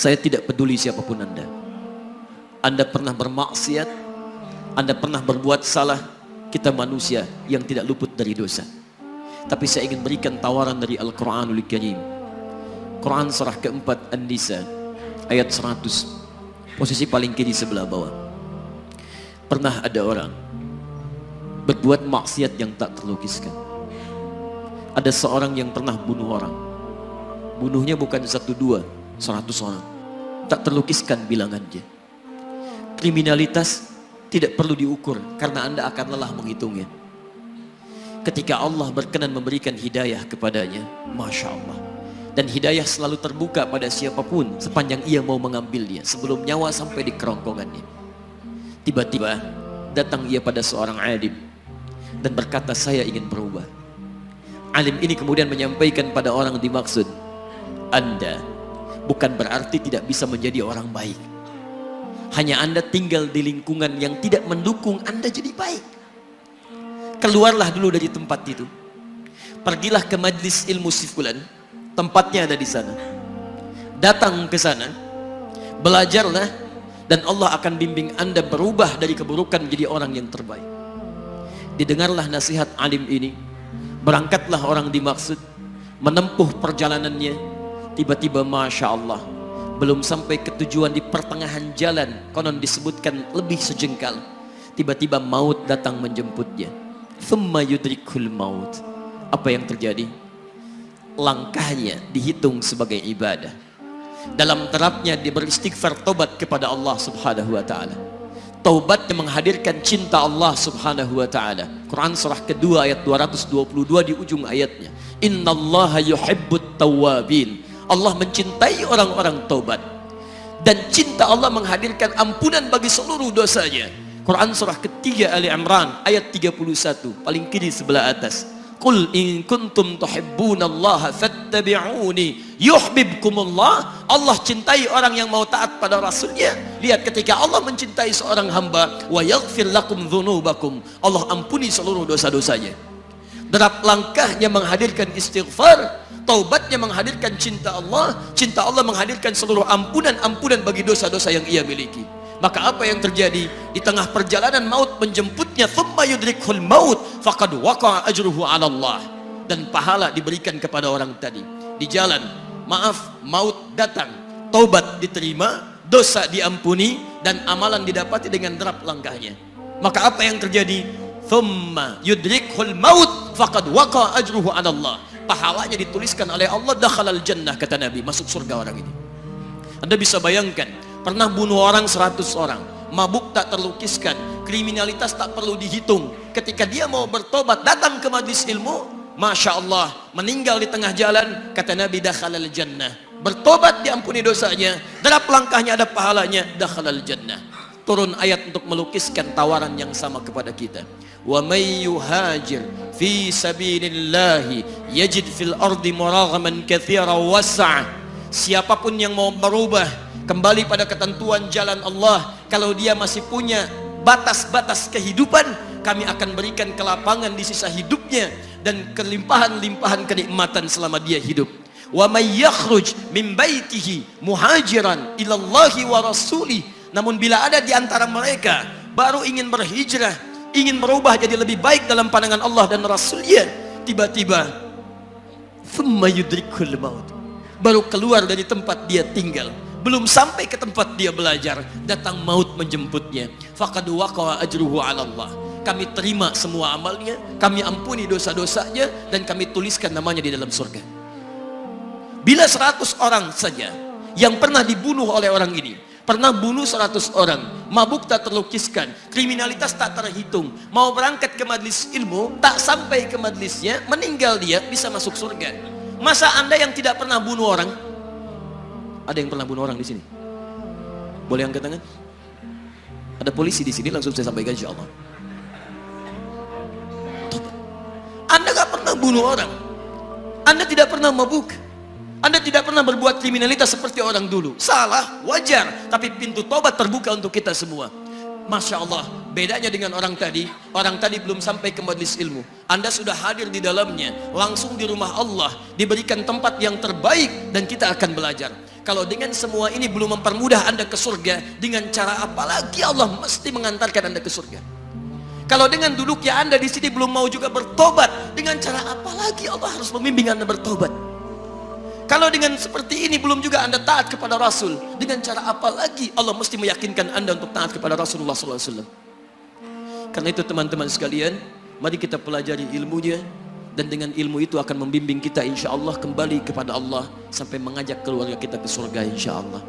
Saya tidak peduli siapapun Anda. Anda pernah bermaksiat, Anda pernah berbuat salah. Kita manusia yang tidak luput dari dosa. Tapi saya ingin berikan tawaran dari Al-Quranul Karim. Quran surah keempat An-Nisa ayat 100, posisi paling kiri sebelah bawah. Pernah ada orang berbuat maksiat yang tak terlukiskan. Ada seorang yang pernah bunuh orang. Bunuhnya bukan 1, 2, 100 orang. Tak terlukiskan bilangannya. Kriminalitas tidak perlu diukur karena Anda akan lelah menghitungnya. Ketika Allah berkenan memberikan hidayah kepadanya, Masya Allah. Dan hidayah selalu terbuka pada siapapun sepanjang ia mau mengambilnya sebelum nyawa sampai di kerongkongannya. Tiba-tiba datang ia pada seorang alim dan berkata, saya ingin berubah. Alim ini kemudian menyampaikan pada orang dimaksud, Anda bukan berarti tidak bisa menjadi orang baik. Hanya Anda tinggal di lingkungan yang tidak mendukung Anda jadi baik. Keluarlah dulu dari tempat itu. Pergilah ke majlis ilmu sifulan, tempatnya ada di sana. Datang ke sana, belajarlah, dan Allah akan bimbing Anda berubah dari keburukan menjadi orang yang terbaik. Didengarlah nasihat alim ini. Berangkatlah orang dimaksud, menempuh perjalanannya. Tiba-tiba Masya Allah, belum sampai ke tujuan, di pertengahan jalan, konon disebutkan lebih sejengkal, tiba-tiba maut datang menjemputnya. Thumma yudrikul maut. Apa yang terjadi? Langkahnya dihitung sebagai ibadah. Dalam terapnya dia beristighfar, tobat kepada Allah subhanahu wa ta'ala. Taubatnya menghadirkan cinta Allah subhanahu wa ta'ala. Quran surah kedua ayat 222 di ujung ayatnya. Innallaha yuhibbut tawwabin. Allah mencintai orang-orang taubat. Dan cinta Allah menghadirkan ampunan bagi seluruh dosanya. Quran surah ketiga Ali Imran ayat 31, paling kiri sebelah atas. Qul in kuntum tuhibbunallaha fattabi'uni yuhibbukumullah. Allah cintai orang yang mau taat pada Rasulnya. Lihat, ketika Allah mencintai seorang hamba, wa yaghfir lakum dzunubakum, Allah ampuni seluruh dosa-dosanya. Derap langkahnya menghadirkan istighfar, taubatnya menghadirkan cinta Allah menghadirkan seluruh ampunan bagi dosa-dosa yang ia miliki. Maka apa yang terjadi? Di tengah perjalanan maut menjemputnya, thumma yudrikhul maut faqad waqa'a ajruhu 'ala Allah. Dan pahala diberikan kepada orang tadi. Di jalan, maaf, maut datang, taubat diterima, dosa diampuni, dan amalan didapati dengan derap langkahnya. Maka apa yang terjadi? Thumma yudrikhul maut faqad waqa'a ajruhu 'ala Allah. Pahalanya dituliskan oleh Allah, dakhalal jannah, kata Nabi, masuk surga orang ini. Anda bisa bayangkan, pernah bunuh orang 100 orang, mabuk tak terlukiskan, kriminalitas tak perlu dihitung. Ketika dia mau bertobat, datang ke majlis ilmu, Masya Allah, meninggal di tengah jalan, kata Nabi, dakhalal jannah. Bertobat diampuni dosanya, derap langkahnya ada pahalanya, dakhalal jannah. Turun ayat untuk melukiskan tawaran yang sama kepada kita. Wa may yuhajir fi sabilillahi yajid fil ardi muraghaman katsira was'a. Siapapun yang mau berubah kembali pada ketentuan jalan Allah, kalau dia masih punya batas-batas kehidupan, kami akan berikan kelapangan di sisa hidupnya dan kelimpahan-limpahan kenikmatan selama dia hidup. Wa may yakhruj min baitihi muhajiran ila Allahi wa rasulih. Namun bila ada di antara mereka baru ingin berhijrah, ingin berubah jadi lebih baik dalam pandangan Allah dan Rasulnya, tiba-tiba thumma yudrikul maut, baru keluar dari tempat dia tinggal, belum sampai ke tempat dia belajar, datang maut menjemputnya, faqad waqa'a ajruhu 'ala Allah. Kami terima semua amalnya, kami ampuni dosa-dosanya, dan kami tuliskan namanya di dalam surga. Bila 100 orang saja yang pernah dibunuh oleh orang ini, pernah bunuh 100 orang, mabuk tak terlukiskan, kriminalitas tak terhitung, mau berangkat ke majlis ilmu, tak sampai ke majlisnya, meninggal dia, bisa masuk surga. Masa Anda yang tidak pernah bunuh orang? Ada yang pernah bunuh orang di sini? Boleh angkat tangan? Ada polisi di sini, langsung saya sampaikan insyaallah. Anda gak pernah bunuh orang, Anda tidak pernah mabuk, Anda tidak pernah berbuat kriminalitas seperti orang dulu. Salah, wajar, tapi pintu tobat terbuka untuk kita semua. Masya Allah, bedanya dengan orang tadi belum sampai ke majlis ilmu, Anda sudah hadir di dalamnya, langsung di rumah Allah, diberikan tempat yang terbaik, dan kita akan belajar. Kalau dengan semua ini belum mempermudah Anda ke surga, dengan cara apa lagi Allah mesti mengantarkan Anda ke surga? Kalau dengan duduknya Anda di sini belum mau juga bertobat, dengan cara apa lagi Allah harus membimbing Anda bertobat? Kalau dengan seperti ini belum juga Anda taat kepada Rasul, dengan cara apa lagi Allah mesti meyakinkan Anda untuk taat kepada Rasulullah SAW? Karena itu teman-teman sekalian, mari kita pelajari ilmunya, dan dengan ilmu itu akan membimbing kita insya Allah kembali kepada Allah sampai mengajak keluarga kita ke surga insya Allah.